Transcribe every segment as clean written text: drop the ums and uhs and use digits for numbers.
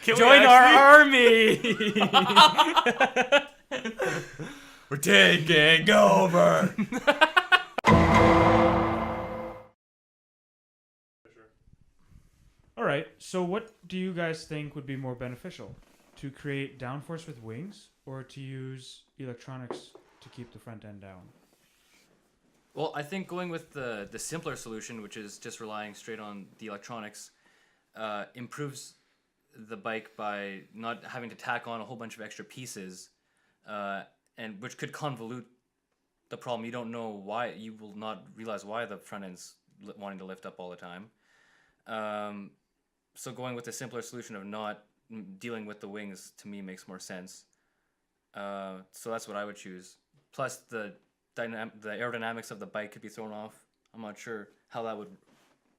Join our army. We're taking over. All right. So, what do you guys think would be more beneficial? To create downforce with wings, or to use electronics to keep the front end down? Well, I think going with the simpler solution, which is just relying straight on the electronics, improves the bike by not having to tack on a whole bunch of extra pieces, and which could convolute the problem. You don't know why. You will not realize why the front end's wanting to lift up all the time. So going with the simpler solution of not dealing with the wings, to me, makes more sense. So that's what I would choose. Plus the aerodynamics of the bike could be thrown off. I'm not sure how that would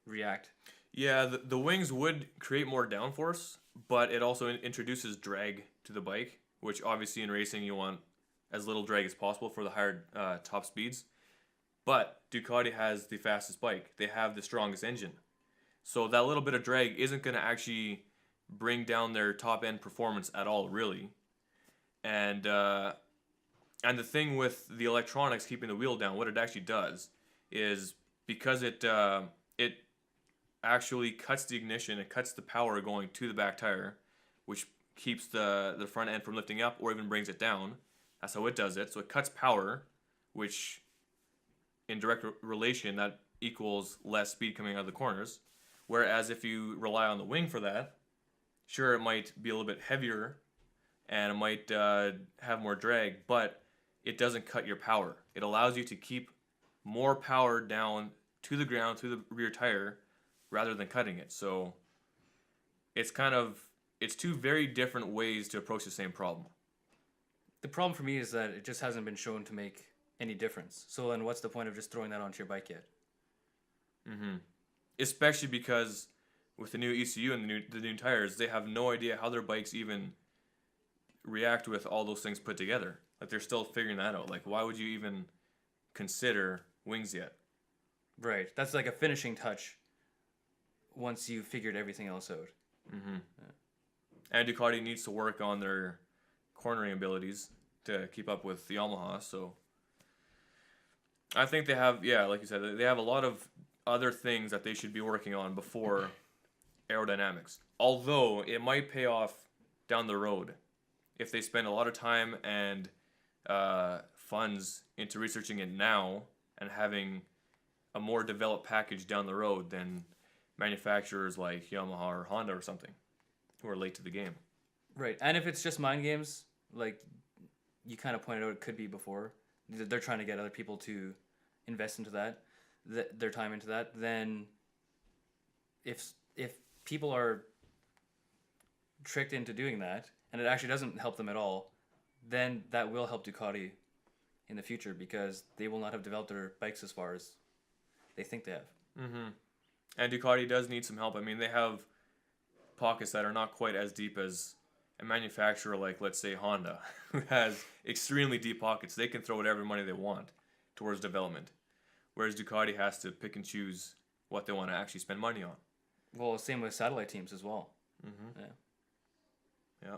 react. Yeah, the wings would create more downforce, but it also introduces drag to the bike, which obviously in racing you want as little drag as possible for the higher top speeds. But Ducati has the fastest bike. They have the strongest engine. So that little bit of drag isn't going to actually bring down their top end performance at all, really. And the thing with the electronics keeping the wheel down, what it actually does is because it actually cuts the ignition, it cuts the power going to the back tire, which keeps the front end from lifting up or even brings it down. That's how it does it. So it cuts power, which in direct relation, that equals less speed coming out of the corners. Whereas if you rely on the wing for that, sure, it might be a little bit heavier and it might have more drag, but it doesn't cut your power. It allows you to keep more power down to the ground through the rear tire rather than cutting it. So it's two very different ways to approach the same problem. The problem for me is that it just hasn't been shown to make any difference. So then what's the point of just throwing that onto your bike yet? Mm-hmm. Especially because with the new ECU and the new tires, they have no idea how their bikes even react with all those things put together. Like they're still figuring that out. Like why would you even consider wings yet? Right. That's like a finishing touch once you've figured everything else out. Mm-hmm. Yeah. And Ducati needs to work on their cornering abilities to keep up with the Yamaha. So I think they have, like you said, they have a lot of other things that they should be working on before aerodynamics. Although it might pay off down the road if they spend a lot of time and funds into researching it now and having a more developed package down the road than manufacturers like Yamaha or Honda or something who are late to the game. Right. And if it's just mind games, like you kind of pointed out it could be before, they're trying to get other people to invest into that, their time into that, then if people are tricked into doing that and it actually doesn't help them at all, then that will help Ducati in the future because they will not have developed their bikes as far as they think they have. Mm-hmm. And Ducati does need some help. I mean, they have pockets that are not quite as deep as a manufacturer like, let's say, Honda, who has extremely deep pockets. They can throw whatever money they want towards development. Whereas Ducati has to pick and choose what they want to actually spend money on. Well, same with satellite teams as well. Mm-hmm. Yeah. Yeah.